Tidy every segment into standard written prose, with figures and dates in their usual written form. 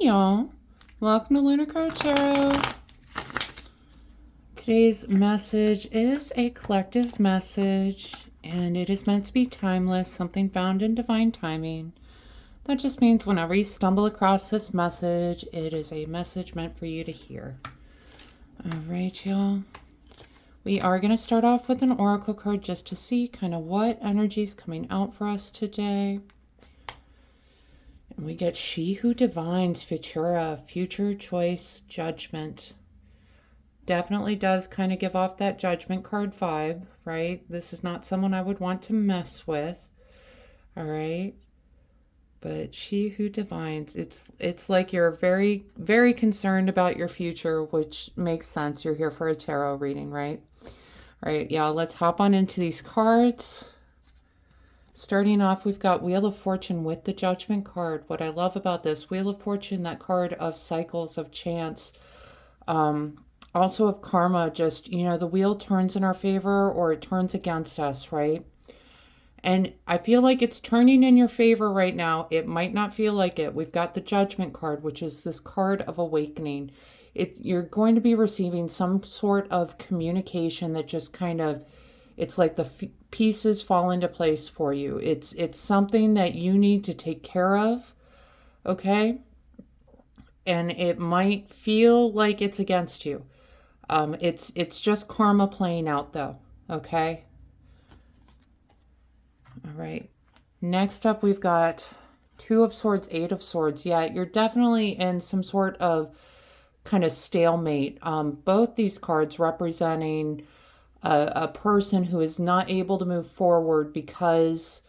y'all. Welcome to Lunar Card Tarot. Today's message is a collective message, and it is meant to be timeless, something found in divine timing. That just means whenever you stumble across this message, it is a message meant for you to hear. All right, y'all. We are going to start off with an oracle card just to see kind of what energy is coming out for us today. And we get She Who Divines, Futura, Future Choice, Judgment. Definitely does kind of give off that Judgment card vibe, right? This is not someone I would want to mess with, all right? But She Who Divines, it's like you're very, very concerned about your future, which makes sense. You're here for a tarot reading, right? All right, y'all, let's hop on into these cards. Starting off, we've got Wheel of Fortune with the Judgment card. What I love about this, Wheel of Fortune, that card of cycles, of chance, also of karma, just, you know, the wheel turns in our favor or it turns against us, right? And I feel like it's turning in your favor right now. It might not feel like it. We've got the Judgment card, which is this card of awakening. You're going to be receiving some sort of communication that just kind of, it's like the pieces fall into place for you. It's something that you need to take care of, okay? And it might feel like it's against you. It's just karma playing out though, okay? All right. Next up, we've got Two of Swords, Eight of Swords. Yeah, you're definitely in some sort of kind of stalemate. Both these cards representing a person who is not able to move forward because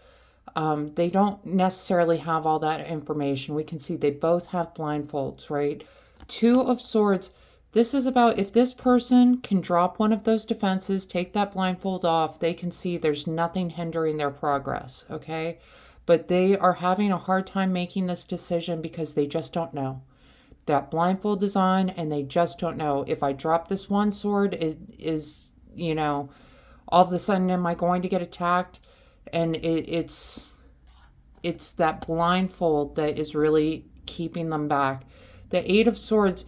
they don't necessarily have all that information. We can see they both have blindfolds, right? Two of Swords. This is about if this person can drop one of those defenses, take that blindfold off, they can see there's nothing hindering their progress, okay? But they are having a hard time making this decision because they just don't know. That blindfold is on and they just don't know. If I drop this one sword, is you know, all of a sudden am I going to get attacked? And it's that blindfold that is really keeping them back. The Eight of Swords,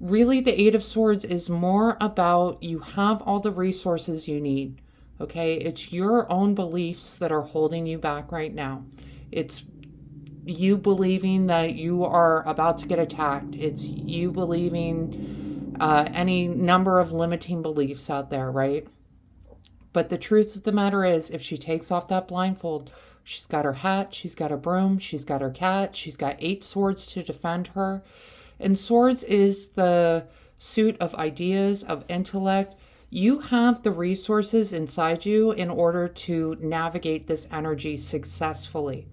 really the Eight of Swords is more about you have all the resources you need, okay? It's your own beliefs that are holding you back right now. It's you believing that you are about to get attacked. It's you believing any number of limiting beliefs out there, right? But the truth of the matter is, if she takes off that blindfold, she's got her hat, she's got her broom, she's got her cat, she's got 8 swords to defend her. And swords is the suit of ideas, of intellect. You have the resources inside you in order to navigate this energy successfully,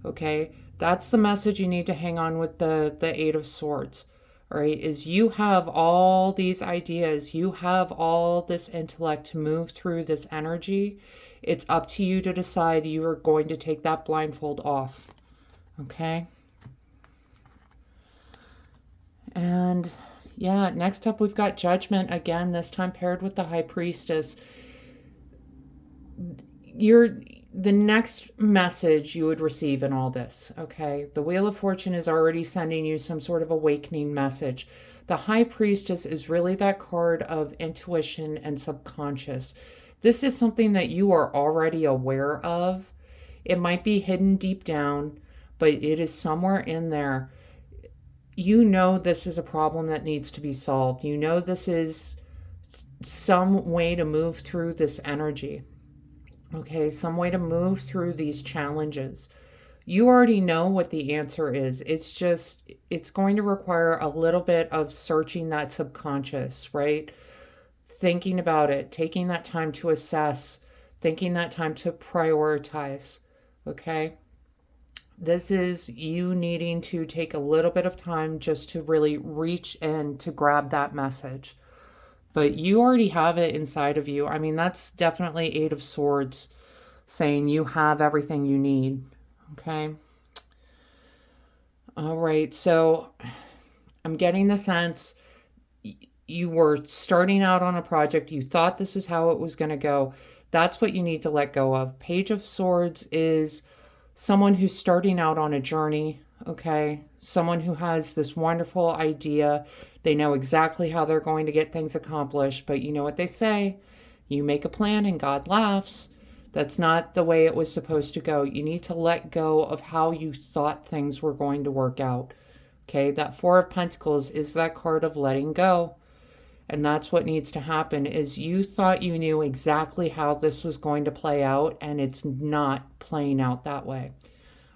okay? That's the message you need to hang on with the Eight of Swords. All right, is you have all these ideas, you have all this intellect to move through this energy. It's up to you to decide you are going to take that blindfold off, okay? And yeah, next up we've got Judgment, again, this time paired with the High Priestess. The next message you would receive in all this, okay? The Wheel of Fortune is already sending you some sort of awakening message. The High Priestess is really that card of intuition and subconscious. This is something that you are already aware of. It might be hidden deep down, but it is somewhere in there. You know this is a problem that needs to be solved. You know this is some way to move through this energy. Okay, some way to move through these challenges. You already know what the answer is. It's going to require a little bit of searching that subconscious, right? Thinking about it, taking that time to assess, taking that time to prioritize, okay? This is you needing to take a little bit of time just to really reach in to grab that message. But you already have it inside of you. I mean, that's definitely Eight of Swords saying you have everything you need, okay? All right, so I'm getting the sense you were starting out on a project. You thought this is how it was going to go. That's what you need to let go of. Page of Swords is someone who's starting out on a journey, okay? Someone who has this wonderful idea. They know exactly how they're going to get things accomplished, but you know what they say? You make a plan and God laughs. That's not the way it was supposed to go. You need to let go of how you thought things were going to work out. Okay, that Four of Pentacles is that card of letting go. And that's what needs to happen is you thought you knew exactly how this was going to play out, and it's not playing out that way.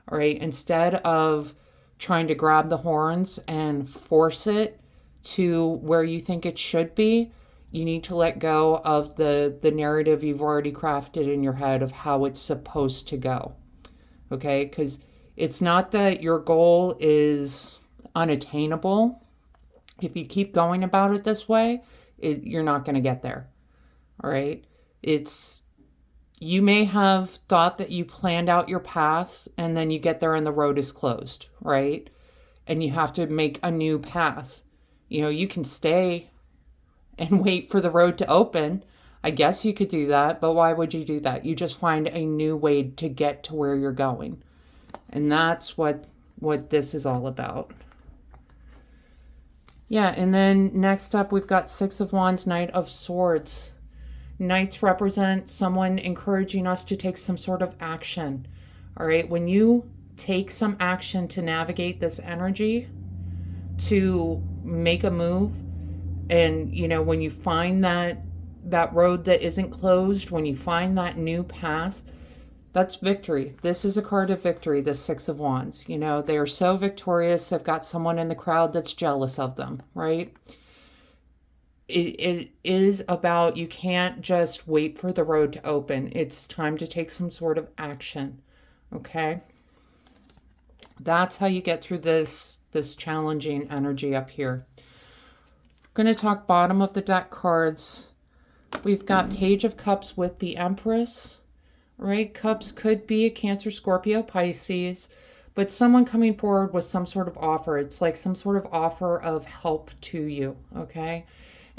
All right, instead of trying to grab the horns and force it to where you think it should be, you need to let go of the narrative you've already crafted in your head of how it's supposed to go. Okay, because it's not that your goal is unattainable. If you keep going about it this way, you're not going to get there. All right, you may have thought that you planned out your path and then you get there and the road is closed, right? And you have to make a new path. You know, you can stay and wait for the road to open. I guess you could do that, but why would you do that? You just find a new way to get to where you're going. And that's what this is all about. Yeah, and then next up we've got Six of Wands, Knight of Swords. Knights represent someone encouraging us to take some sort of action. All right, when you take some action to navigate this energy, to make a move, and you know, when you find that road that isn't closed, when you find that new path, that's victory. This is a card of victory, the Six of Wands. You know, they are so victorious, they've got someone in the crowd that's jealous of them, right? It is about, you can't just wait for the road to open. It's time to take some sort of action, okay? That's how you get through this challenging energy up here. I'm going to talk bottom of the deck cards. We've got Page of Cups with the Empress, right? Cups could be a Cancer, Scorpio, Pisces, but someone coming forward with some sort of offer. It's like some sort of offer of help to you, okay?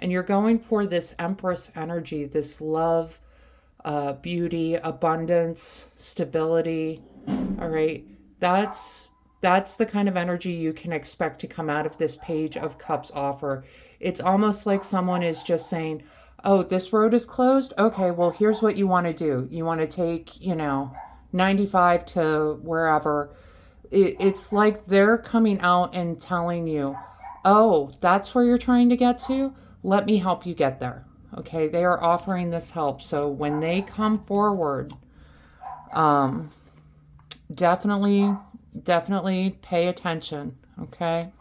And you're going for this Empress energy, this love, beauty, abundance, stability, all right? That's the kind of energy you can expect to come out of this Page of Cups offer. It's almost like someone is just saying, oh, this road is closed? Okay, well, here's what you want to do. You want to take, 95 to wherever. It's like they're coming out and telling you, oh, that's where you're trying to get to? Let me help you get there. Okay, they are offering this help. So when they come forward, definitely pay attention, okay?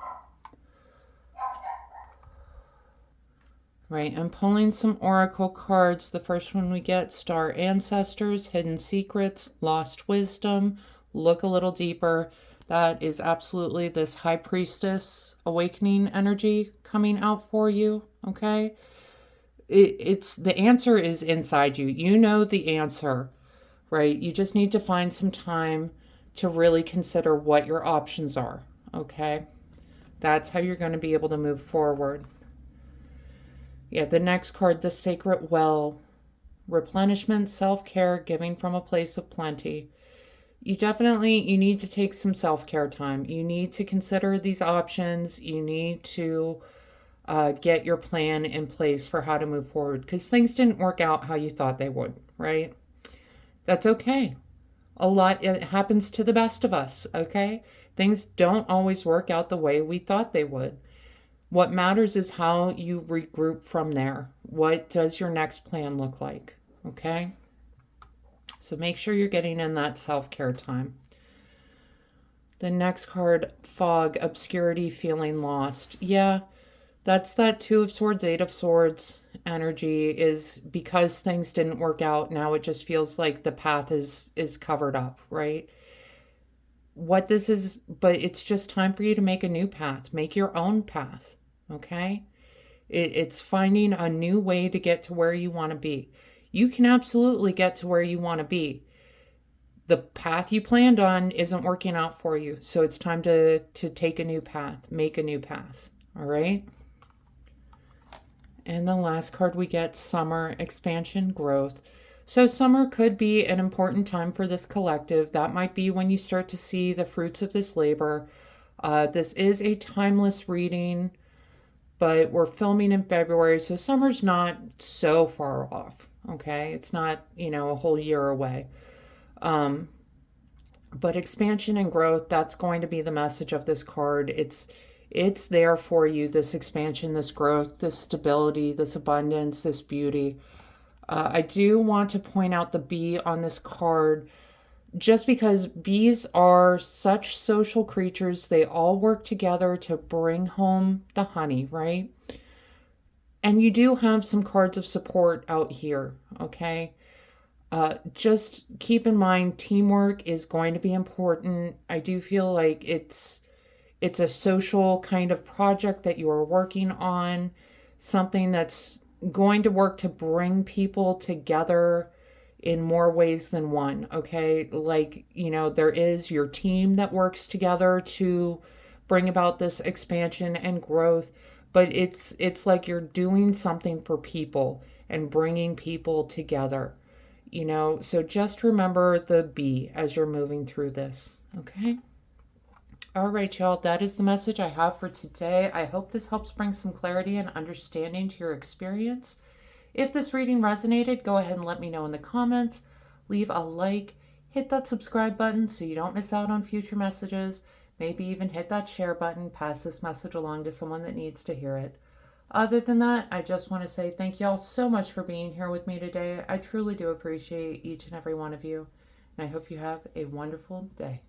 Right, I'm pulling some oracle cards. The first one we get, Star Ancestors, Hidden Secrets, Lost Wisdom. Look a little deeper. That is absolutely this High Priestess awakening energy coming out for you, okay? It's the answer is inside you. You know the answer, right? You just need to find some time to really consider what your options are, okay? That's how you're going to be able to move forward. Yeah, the next card, the Sacred Well. Replenishment, self-care, giving from a place of plenty. You need to take some self-care time. You need to consider these options. You need to get your plan in place for how to move forward, because things didn't work out how you thought they would, right? That's okay. It happens to the best of us, okay? Things don't always work out the way we thought they would. What matters is how you regroup from there. What does your next plan look like? Okay? So make sure you're getting in that self-care time. The next card, Fog, Obscurity, Feeling Lost. Yeah, that's that Two of Swords, Eight of Swords energy, is because things didn't work out. Now it just feels like the path is covered up, right? What this is, but it's just time for you to make a new path. Make your own path. Okay? It's finding a new way to get to where you want to be. You can absolutely get to where you want to be. The path you planned on isn't working out for you. So it's time to take a new path. Make a new path. All right? And the last card we get, Summer, Expansion, Growth. So summer could be an important time for this collective. That might be when you start to see the fruits of this labor. This is a timeless reading, but we're filming in February, so summer's not so far off. Okay, it's not, a whole year away. Um, but expansion and growth, that's going to be the message of this card. It's there for you, this expansion, this growth, this stability, this abundance, this beauty. I do want to point out the bee on this card just because bees are such social creatures. They all work together to bring home the honey, right? And you do have some cards of support out here, okay? Just keep in mind teamwork is going to be important. I do feel like it's a social kind of project that you are working on, something that's going to work to bring people together in more ways than one, okay? Like, there is your team that works together to bring about this expansion and growth, but it's like you're doing something for people and bringing people together. So just remember the B as you're moving through this, okay? All right, y'all, that is the message I have for today. I hope this helps bring some clarity and understanding to your experience. If this reading resonated, go ahead and let me know in the comments. Leave a like, hit that subscribe button so you don't miss out on future messages. Maybe even hit that share button, pass this message along to someone that needs to hear it. Other than that, I just want to say thank y'all so much for being here with me today. I truly do appreciate each and every one of you, and I hope you have a wonderful day.